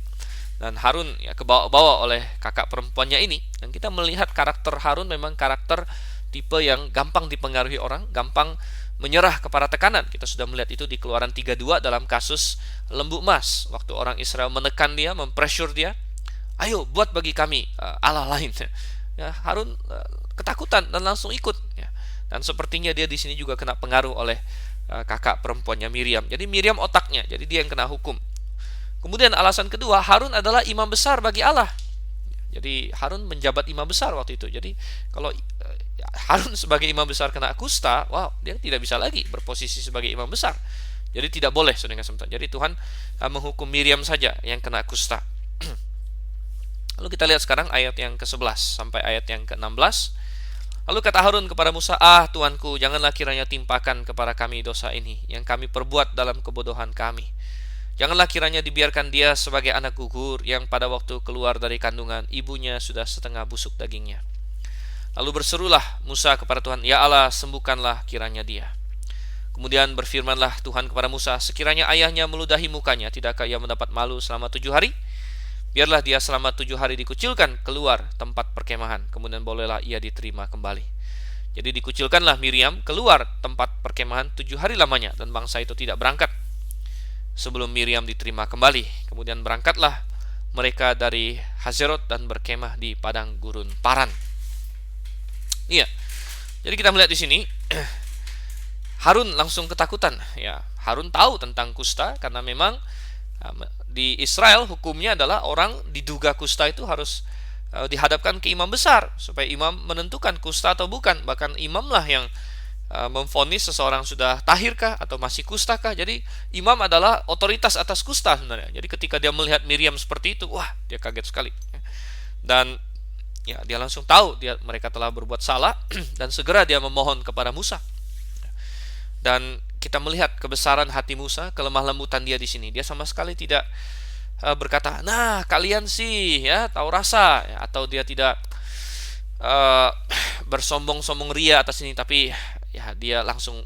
Dan Harun ya kebawa-bawa oleh kakak perempuannya ini. Dan kita melihat karakter Harun memang karakter tipe yang gampang dipengaruhi orang, gampang menyerah kepada tekanan. Kita sudah melihat itu di Keluaran 32 dalam kasus lembu emas. Waktu orang Israel menekan dia, mempressure dia, ayo buat bagi kami Allah lain. Ya, Harun ketakutan dan langsung ikut. Ya. Dan sepertinya dia di sini juga kena pengaruh oleh kakak perempuannya Miriam. Jadi Miriam otaknya, jadi dia yang kena hukum. Kemudian alasan kedua, Harun adalah imam besar bagi Allah. Jadi Harun menjabat imam besar waktu itu. Jadi kalau Harun sebagai imam besar kena kusta, wow, dia tidak bisa lagi berposisi sebagai imam besar. Jadi tidak boleh, saudara sementara. Jadi Tuhan menghukum Miriam saja yang kena kusta. Lalu kita lihat sekarang ayat yang ke-11 sampai ayat yang ke-16. Lalu kata Harun kepada Musa, Tuanku, janganlah kiranya timpakan kepada kami dosa ini yang kami perbuat dalam kebodohan kami. Janganlah kiranya dibiarkan dia sebagai anak gugur yang pada waktu keluar dari kandungan ibunya sudah setengah busuk dagingnya. Lalu berserulah Musa kepada Tuhan, ya Allah, sembuhkanlah kiranya dia. Kemudian berfirmanlah Tuhan kepada Musa, sekiranya ayahnya meludahi mukanya, tidakkah ia mendapat malu selama 7 hari? Biarlah dia selama 7 hari dikucilkan keluar tempat perkemahan, kemudian bolehlah ia diterima kembali. Jadi dikucilkanlah Miriam keluar tempat perkemahan 7 hari lamanya, dan bangsa itu tidak berangkat sebelum Miriam diterima kembali. Kemudian berangkatlah mereka dari Hazerot dan berkemah di padang gurun Paran. Iya. Jadi kita melihat di sini Harun langsung ketakutan. Ya, Harun tahu tentang kusta karena memang di Israel hukumnya adalah orang diduga kusta itu harus dihadapkan ke imam besar supaya imam menentukan kusta atau bukan. Bahkan imamlah yang memvonis seseorang sudah tahirkah atau masih kustakah. Jadi imam adalah otoritas atas kusta sebenarnya. Jadi ketika dia melihat Miriam seperti itu, wah, dia kaget sekali. Dan ya, dia langsung tahu mereka telah berbuat salah dan segera dia memohon kepada Musa. Dan kita melihat kebesaran hati Musa, kelemah lembutan dia di sini. Dia sama sekali tidak berkata, nah kalian sih ya tahu rasa, ya, atau dia tidak bersombong-sombong ria atas ini, tapi ya dia langsung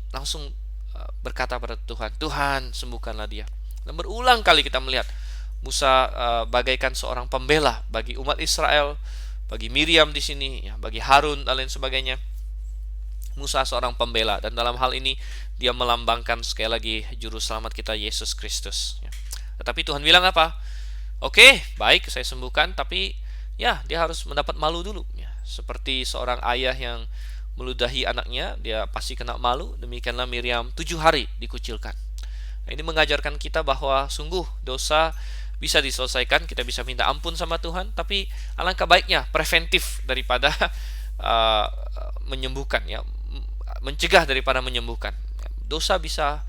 berkata pada Tuhan, Tuhan sembuhkanlah dia. Dan berulang kali kita melihat Musa bagaikan seorang pembela bagi umat Israel, bagi Miriam di sini, ya, bagi Harun dan lain sebagainya. Musa seorang pembela, dan dalam hal ini dia melambangkan sekali lagi juru selamat kita Yesus Kristus. Ya. Tetapi Tuhan bilang apa? Oke, baik, saya sembuhkan, tapi ya dia harus mendapat malu dulu. Ya. Seperti seorang ayah yang meludahi anaknya, dia pasti kena malu. Demikianlah Miriam 7 hari dikucilkan. Nah, ini mengajarkan kita bahwa sungguh dosa bisa diselesaikan, kita bisa minta ampun sama Tuhan, tapi alangkah baiknya preventif daripada menyembuhkan, ya, mencegah daripada menyembuhkan. Dosa bisa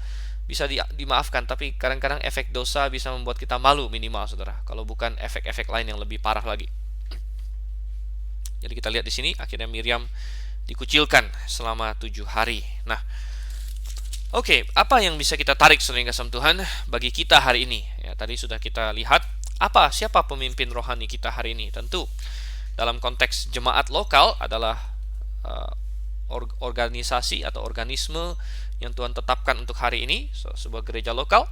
dimaafkan, tapi kadang-kadang efek dosa bisa membuat kita malu minimal, saudara, kalau bukan efek-efek lain yang lebih parah lagi. Jadi kita lihat di sini akhirnya Miriam dikucilkan selama 7 hari. Nah, oke, apa yang bisa kita tarik saudara yang kasih Tuhan bagi kita hari ini? Ya, tadi sudah kita lihat siapa pemimpin rohani kita hari ini. Tentu dalam konteks jemaat lokal adalah organisasi atau organisme yang Tuhan tetapkan untuk hari ini, sebuah gereja lokal,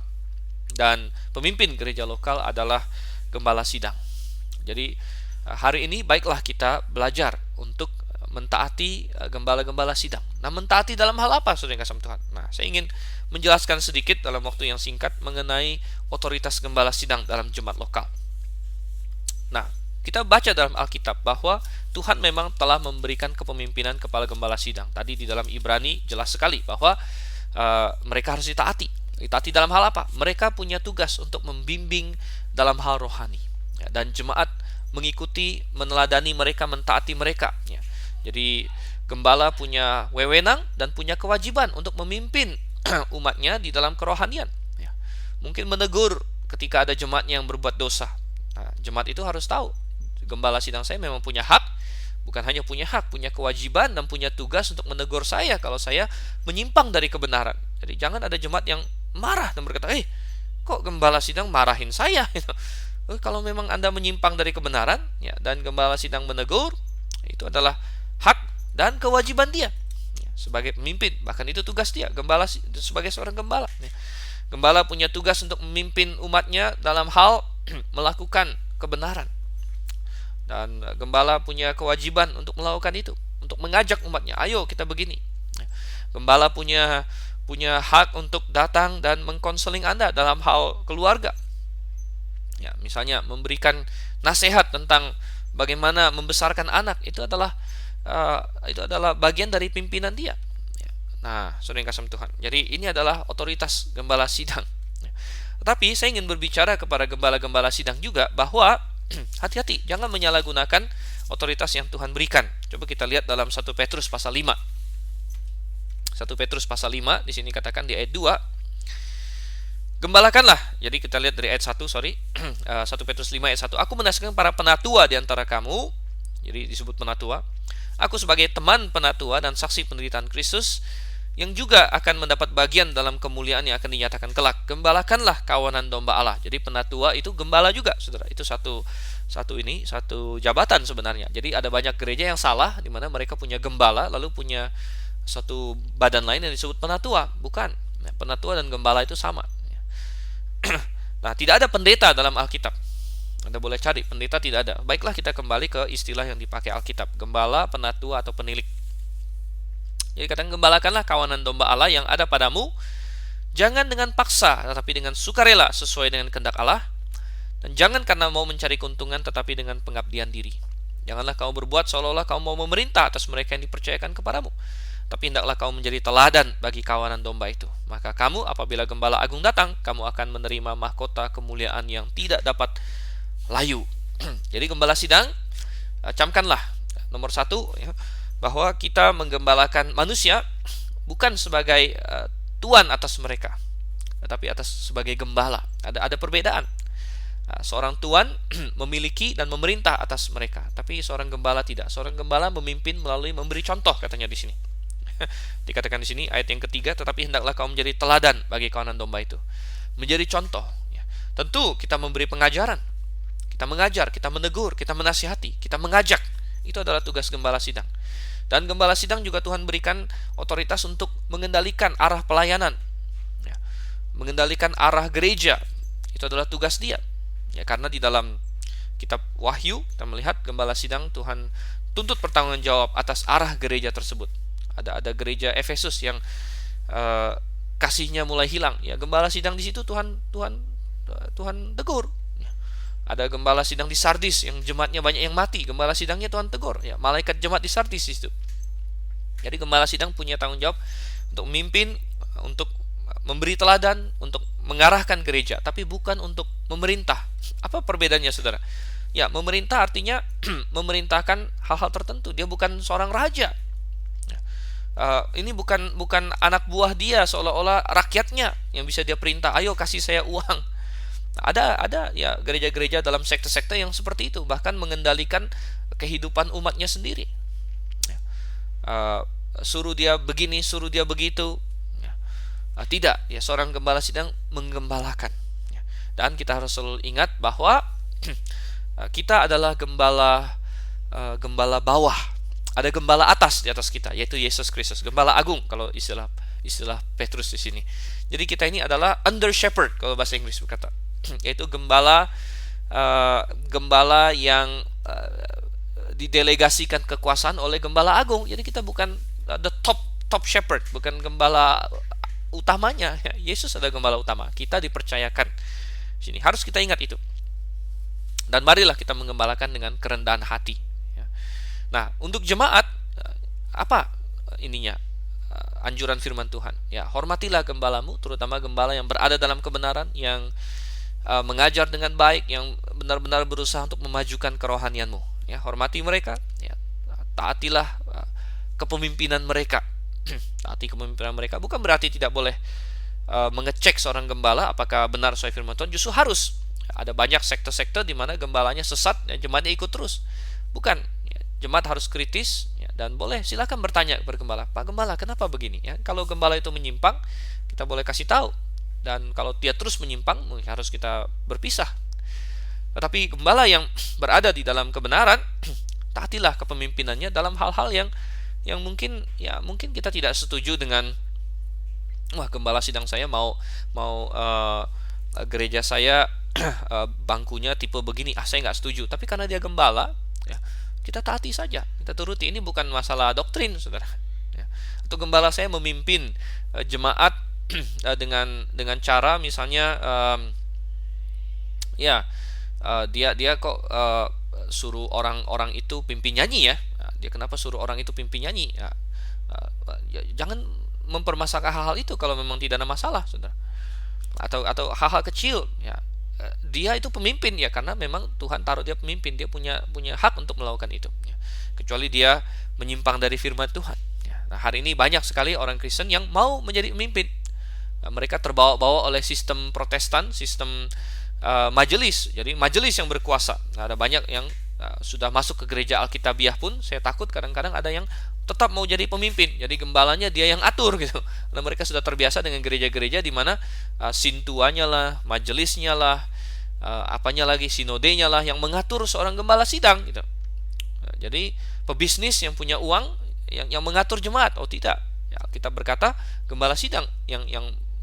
dan pemimpin gereja lokal adalah gembala sidang. Jadi hari ini baiklah kita belajar untuk mentaati gembala-gembala sidang. Nah, mentaati dalam hal apa saudara yang kasih Tuhan? Nah, saya ingin menjelaskan sedikit dalam waktu yang singkat mengenai otoritas gembala sidang dalam jemaat lokal. Nah, kita baca dalam Alkitab bahwa Tuhan memang telah memberikan kepemimpinan kepala gembala sidang. Tadi di dalam Ibrani jelas sekali bahwa mereka harus ditaati. Ditaati dalam hal apa? Mereka punya tugas untuk membimbing dalam hal rohani. Ya, dan jemaat mengikuti, meneladani mereka, mentaati mereka. Ya. Jadi gembala punya wewenang dan punya kewajiban untuk memimpin umatnya di dalam kerohanian. Ya. Mungkin menegur ketika ada jemaatnya yang berbuat dosa. Nah, jemaat itu harus tahu gembala sidang saya memang punya hak, bukan hanya punya hak, punya kewajiban dan punya tugas untuk menegur saya kalau saya menyimpang dari kebenaran. Jadi jangan ada jemaat yang marah dan berkata, kok gembala sidang marahin saya? Kalau memang Anda menyimpang dari kebenaran, ya, dan gembala sidang menegur, itu adalah hak dan kewajiban dia sebagai pemimpin. Bahkan itu tugas dia, gembala sebagai seorang gembala. Gembala punya tugas untuk memimpin umatnya dalam hal melakukan kebenaran. Dan gembala punya kewajiban untuk melakukan itu, untuk mengajak umatnya, ayo kita begini. Gembala punya hak untuk datang dan mengkonseling Anda dalam hal keluarga. Ya, misalnya memberikan nasihat tentang bagaimana membesarkan anak, itu adalah bagian dari pimpinan dia. Nah, saudara yang kasih Tuhan. Jadi ini adalah otoritas gembala sidang. Tetapi saya ingin berbicara kepada gembala-gembala sidang juga bahwa hati-hati, jangan menyalahgunakan otoritas yang Tuhan berikan. Coba kita lihat dalam 1 Petrus pasal 5. 1 Petrus pasal 5 di sini katakan di ayat 2. Gembalakanlah. Jadi kita lihat dari ayat 1, 1 Petrus 5 ayat 1. Aku menasihatkan para penatua di antara kamu. Jadi disebut penatua. Aku sebagai teman penatua dan saksi penderitaan Kristus yang juga akan mendapat bagian dalam kemuliaan yang akan dinyatakan kelak. Gembalakanlah kawanan domba Allah. Jadi penatua itu gembala juga, saudara. Itu satu jabatan sebenarnya. Jadi ada banyak gereja yang salah di mana mereka punya gembala lalu punya satu badan lain yang disebut penatua. Bukan. Penatua dan gembala itu sama. Nah, tidak ada pendeta dalam Alkitab. Anda boleh cari, pendeta tidak ada. Baiklah, kita kembali ke istilah yang dipakai Alkitab. Gembala, penatua, atau penilik. Jadi katakan, gembalakanlah kawanan domba Allah yang ada padamu, jangan dengan paksa, tetapi dengan sukarela sesuai dengan kehendak Allah, dan jangan karena mau mencari keuntungan, tetapi dengan pengabdian diri. Janganlah kamu berbuat seolah-olah kamu mau memerintah atas mereka yang dipercayakan kepadamu, tapi hendaklah kamu menjadi teladan bagi kawanan domba itu. Maka kamu, apabila gembala agung datang, kamu akan menerima mahkota kemuliaan yang tidak dapat layu. Jadi gembala sidang, camkanlah nomor 1, ya, bahwa kita menggembalakan manusia bukan sebagai tuan atas mereka, tetapi sebagai gembala. Ada perbedaan. Seorang tuan memiliki dan memerintah atas mereka, tapi seorang gembala tidak. Seorang gembala memimpin melalui memberi contoh, katanya di sini. Dikatakan di sini ayat yang ketiga, tetapi hendaklah kamu menjadi teladan bagi kawanan domba itu. Menjadi contoh. Ya. Tentu kita memberi pengajaran, kita mengajar, kita menegur, kita menasihati, kita mengajak. Itu adalah tugas gembala sidang. Dan gembala sidang juga Tuhan berikan otoritas untuk mengendalikan arah pelayanan, ya, mengendalikan arah gereja. Itu adalah tugas dia. Ya, karena di dalam kitab Wahyu kita melihat gembala sidang Tuhan tuntut pertanggung jawab atas arah gereja tersebut. Ada gereja Efesus yang kasihnya mulai hilang. Ya, gembala sidang di situ Tuhan tegur. Ada gembala sidang di Sardis yang jemaatnya banyak yang mati, gembala sidangnya Tuhan tegur, ya, malaikat jemaat di Sardis itu. Jadi gembala sidang punya tanggung jawab untuk memimpin, untuk memberi teladan, untuk mengarahkan gereja, tapi bukan untuk memerintah. Apa perbedaannya, saudara? Ya, memerintah artinya memerintahkan hal-hal tertentu. Dia bukan seorang raja. Ini bukan anak buah dia seolah-olah rakyatnya yang bisa dia perintah. Ayo kasih saya uang. Ada ya gereja-gereja dalam sekte-sekte yang seperti itu, bahkan mengendalikan kehidupan umatnya sendiri. Ya. Suruh dia begini, suruh dia begitu. Ya. Tidak, ya seorang gembala sidang menggembalakan. Ya. Dan kita harus selalu ingat bahwa kita adalah gembala bawah. Ada gembala atas di atas kita, yaitu Yesus Kristus, gembala agung kalau istilah Petrus di sini. Jadi kita ini adalah under shepherd kalau bahasa Inggris berkata, yaitu gembala yang didelegasikan kekuasaan oleh gembala agung. Jadi kita bukan the top shepherd, bukan gembala utamanya. Yesus adalah gembala utama. Kita dipercayakan sini. Harus kita ingat itu. Dan marilah kita menggembalakan dengan kerendahan hati. Nah, untuk jemaat apa ininya? Anjuran firman Tuhan. Ya, hormatilah gembalamu, terutama gembala yang berada dalam kebenaran, yang mengajar dengan baik, yang benar-benar berusaha untuk memajukan kerohanianmu. Ya, hormati mereka. Ya, taatilah kepemimpinan mereka. Taati kepemimpinan mereka. Bukan berarti tidak boleh mengecek seorang gembala apakah benar sesuai firman Tuhan. Justru harus. Ada banyak sekte-sekte di mana gembalanya sesat, ya, jemaatnya ikut terus. Bukan. Jemaat harus kritis, ya, dan boleh silakan bertanya kepada gembala, Pak Gembala, kenapa begini? Ya, kalau gembala itu menyimpang, kita boleh kasih tahu. Dan kalau dia terus menyimpang, harus kita berpisah. Tetapi gembala yang berada di dalam kebenaran, taatilah kepemimpinannya dalam hal-hal yang mungkin kita tidak setuju dengan. Wah, gembala sidang saya mau gereja saya bangkunya tipe begini, saya nggak setuju. Tapi karena dia gembala, ya, kita taati saja, kita turuti. Ini bukan masalah doktrin, saudara. Ya. Atau gembala saya memimpin jemaat dengan cara misalnya dia kok suruh orang itu pimpin nyanyi ya. Dia kenapa suruh orang itu pimpin nyanyi? Jangan mempermasalahkan hal-hal itu kalau memang tidak ada masalah, saudara. Atau hal-hal kecil, ya. Dia itu pemimpin ya, karena memang Tuhan taruh dia pemimpin, dia punya hak untuk melakukan itu ya. Kecuali dia menyimpang dari firman Tuhan ya. Nah, hari ini banyak sekali orang Kristen yang mau menjadi pemimpin. Mereka terbawa-bawa oleh sistem Protestan, sistem majelis. Jadi majelis yang berkuasa. Nah, ada banyak yang sudah masuk ke gereja Alkitabiah pun, saya takut kadang-kadang ada yang tetap mau jadi pemimpin. Jadi gembalanya dia yang atur gitu. Karena mereka sudah terbiasa dengan gereja-gereja di mana sintuanya lah, majelisnya lah, apanya lagi, sinodenya lah yang mengatur seorang gembala sidang gitu. Nah, jadi pebisnis yang punya uang yang mengatur jemaat. Oh tidak. Ya, kita berkata gembala sidang yang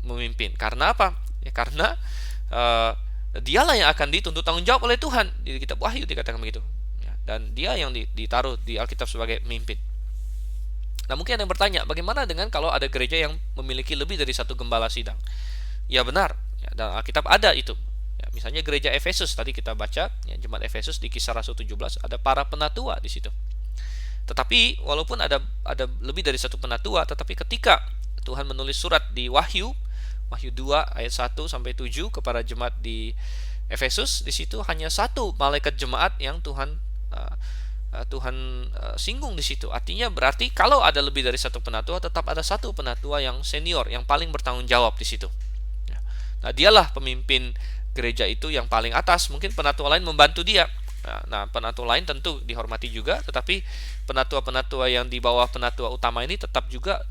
memimpin. Karena apa? Ya karena dialah yang akan dituntut tanggung jawab oleh Tuhan. Di kitab Wahyu dikatakan begitu. Ya, dan dia yang ditaruh di Alkitab sebagai pemimpin. Nah, mungkin ada yang bertanya, bagaimana dengan kalau ada gereja yang memiliki lebih dari satu gembala sidang? Ya benar, ya, dalam Alkitab ada itu. Ya, misalnya gereja Efesus tadi kita baca, ya, jemaat Efesus di Kisah Rasul 17 ada para penatua di situ. Tetapi walaupun ada lebih dari satu penatua, tetapi ketika Tuhan menulis surat di Wahyu 2 ayat 1 sampai 7 kepada jemaat di Efesus, di situ hanya satu malaikat jemaat yang Tuhan singgung di situ. Artinya berarti kalau ada lebih dari satu penatua, tetap ada satu penatua yang senior, yang paling bertanggung jawab di situ. Nah, dialah pemimpin gereja itu yang paling atas. Mungkin penatua lain membantu dia. Nah, penatua lain tentu dihormati juga, tetapi penatua-penatua yang di bawah penatua utama ini tetap juga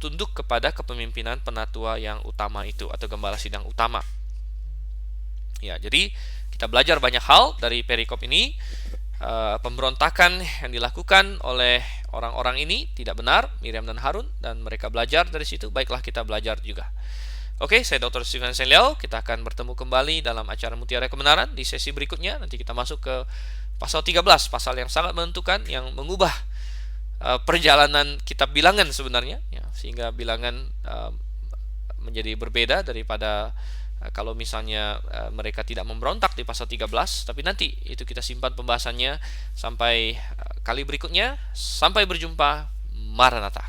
tunduk kepada kepemimpinan penatua yang utama itu atau gembala sidang utama. Ya, jadi kita belajar banyak hal dari perikop ini. Pemberontakan yang dilakukan oleh orang-orang ini tidak benar, Miriam dan Harun, dan mereka belajar dari situ. Baiklah, kita belajar juga. Oke, saya Dr. Steven Senliao. Kita akan bertemu kembali dalam acara Mutiara Kebenaran di sesi berikutnya. Nanti kita masuk ke pasal 13, pasal yang sangat menentukan, yang mengubah perjalanan kitab Bilangan sebenarnya, ya, sehingga Bilangan menjadi berbeda daripada kalau misalnya mereka tidak memberontak di pasal 13. Tapi nanti itu kita simpan pembahasannya sampai kali berikutnya. Sampai berjumpa. Maranatha.